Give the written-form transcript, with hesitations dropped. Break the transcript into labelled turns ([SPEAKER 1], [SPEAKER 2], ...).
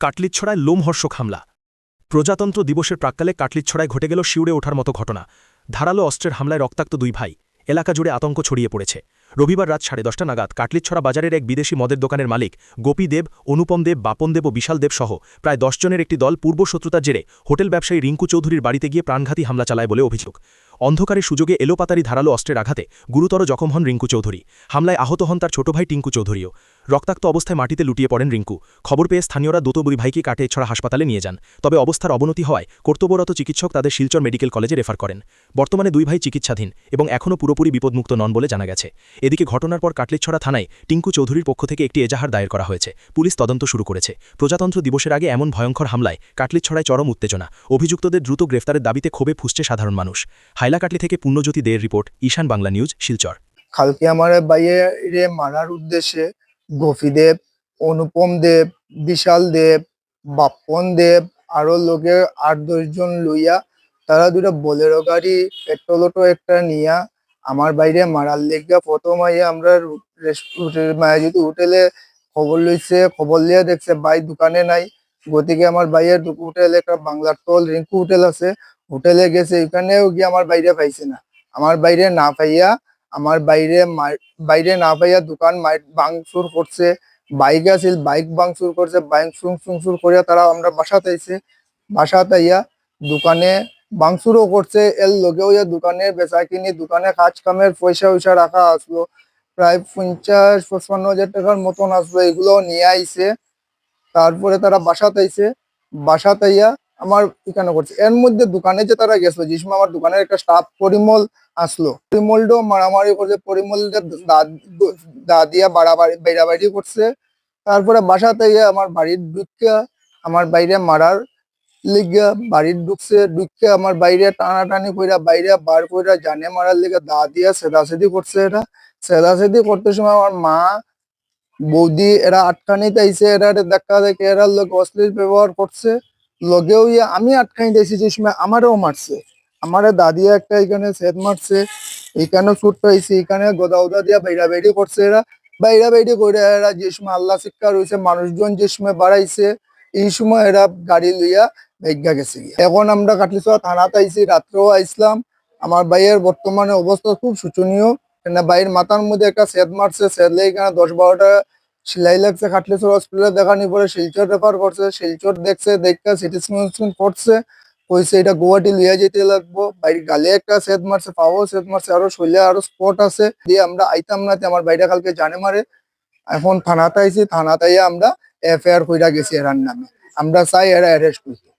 [SPEAKER 1] কাটলিছড়ায় লোমহর্ষক হামলা। প্রজাতন্ত্র দিবসের প্রাক্কালে কাটলিছড়ায় ঘটে গেল শিউরে ওঠার মতো ঘটনা। ধারালো অস্ত্রের হামলায় রক্তাক্ত দুই ভাই। এলাকা জুড়ে আতঙ্ক ছড়িয়ে পড়েছে। রবিবার রাত 10:30 নাগাদ কাটলিছড়া বাজারের এক বিদেশি মদের দোকানের মালিক গোপী দেব, অনুপম দেব, বাপন দেব ও বিশাল দেব সহ প্রায় 10 জনের একটি দল পূর্বশত্রুতার জেরে হোটেল ব্যবসায়ী রিঙ্কু চৌধুরীর বাড়িতে গিয়ে প্রাণঘাতী হামলা চালায় বলে অভিযোগ। অন্ধকারে সুযোগে এলোপাতারি ধারালো অস্ত্রের আঘাতে গুরুতর জখম হন রিঙ্কু চৌধুরী। হামলায় আহত হন তার ছোট ভাই টিঙ্কু চৌধুরীও। রক্তাক্ত অবস্থায় মাটিতে লুটিয়ে পড়েন রিঙ্কু। খবর পেয়ে স্থানীয়রা দ্রুত দুই ভাইকে কাটলিছড়া হাসপাতালে নিয়ে যান। তবে অবস্থার অবনতি হওয়ায় কর্তব্যরত চিকিৎসক তাদের শিলচর মেডিকেল কলেজে রেফার করেন। বর্তমানে দুই ভাই চিকিৎসাধীন এবং এখনও পুরোপুরি বিপদমুক্ত নন বলে জানা গেছে। এদিকে ঘটনার পর কাটলিছড়া থানায় টিঙ্কু চৌধুরীর পক্ষ থেকে একটি এজাহার দায়ের করা হয়েছে। পুলিশ তদন্ত শুরু করেছে। প্রজাতন্ত্র দিবসের আগে এমন ভয়ঙ্কর হামলায় কাটলিছড়ায় চরম উত্তেজনা। অভিযুক্তদের দ্রুত গ্রেফতারের দাবিতে ক্ষোভে ফুঁসছে সাধারণ মানুষ। হাইলাকাটলি থেকে পুণ্যজ্যোতি দের রিপোর্ট, ঈশান বাংলা নিউজ, শিলচর।
[SPEAKER 2] কালকে আমার বাইরে মারার উদ্দেশ্যে গোপীদেব, অনুপম দেব, বিশাল দেব, বাপ্পন দেব আরো লোকে 8-10 জন লইয়া তারা দুটা বোলেরো গাড়ি পেট্রোল অটো একটা নিয়া আমার বাইরে মারার লেগা প্রথম আইয়া আমরা মায়াজিত হোটেলে খবর লইছে। খবর লিয়া দেখছে ভাই দোকানে নাই। গতিকে আমার ভাইয়ের হোটেলে একটা বাংলার টল রিঙ্কু হোটেল আছে, হোটেলে গেছে। এখানেও গিয়ে আমার বাইরে পাইছে না। আমার বাইরে না পাইয়া বাইরে না পাইয়া দোকান ভাঙচুর করছে। বাইক আছিল, বাইক ভাঙচুর করছে। বাইক সুংসুর করিয়া তারা আমরা বাসাতে আইছে। বাসাতে আইয়া দোকানে ভাঙচুরও করছে। এর লগেও দোকানে বেচা কিনি, দোকানে কাজ কামের পয়সা রাখা আসলো প্রায় 50-55 হাজার টাকার মতন আসলো। এগুলো নিয়ে আইছে। তারপরে তারা বাসাতে আইছে। বাসাতে আইয়া আমার এখানে করছে। এর মধ্যে দোকানে যে তারা গেছিল, যে সময় আমার দোকানের একটা স্টাফ পরিমল আসলো, পরিমলটাও মারামারি করছে। পরিমলটা দা দিয়া বাড়াবাড়ি করছে। তারপরে বাসাতে গিয়ে আমার বাড়ির ঢুকিয়া আমার বাইরে মারার লিগা বাড়ির ঢুকছে আমার বাইরে টানাটানি কইরা বাইরে বার কইরা জানে মারার লিগা দা দিয়া সেদাসেদি করছে। এটা সেদাসেদি করতে সময় আমার মা বৌদি এরা আটকানিতে আইছে। এরা দেখা দেখে এরা লোক অশ্লীল ব্যবহার করছে। লগেও আমি আটকানি দিয়েছি যে সময় আমারও মারছে। আমারে দাদিয়া একটা এখানে সেদ মারছে, এখানে ছুট পাইছে, এখানে গোদা দিয়া বাইরাবাইরি করছে। এরা বাইরাবাইরি করে এরা যে সময় আল্লাহ শিক্ষা রয়েছে, মানুষজন যে সময় বাড়াইছে, এই সময় এরা গাড়ি লইয়া ভেগা গেছে। এখন আমরা কাটলিছড়া থানাতে আইছি, রাত্রেও আইসলাম। আমার ভাইয়ের বর্তমানে অবস্থা খুব শোচনীয়। ভাইয়ের মাথার মধ্যে একটা সেদ মারছে, সেদলে এখানে 10-12টা সেলাই লাগছে। কাটলিছড়া হসপিটালে দেখানি পরে শিলচর রেফার করছে। শিলচর দেখছে, দেখা সিটি স্ক্যান করছে, কইছে এটা গুয়াহাটি লিয়া যেতে লাগবো। বাইরে গালে একটা সেদ মারছে, পাও সেদ মারছে, আরো শরীরে আরো স্পট আছে। দিয়ে আমরা আইতাম না, আমার বাইরে কালকে জানে মারে। এখন থানাতে আইছি, থানাতে আমরা FIR কইরা গেছি এরার নামে। আমরা চাই এরা অ্যারেস্ট করতে।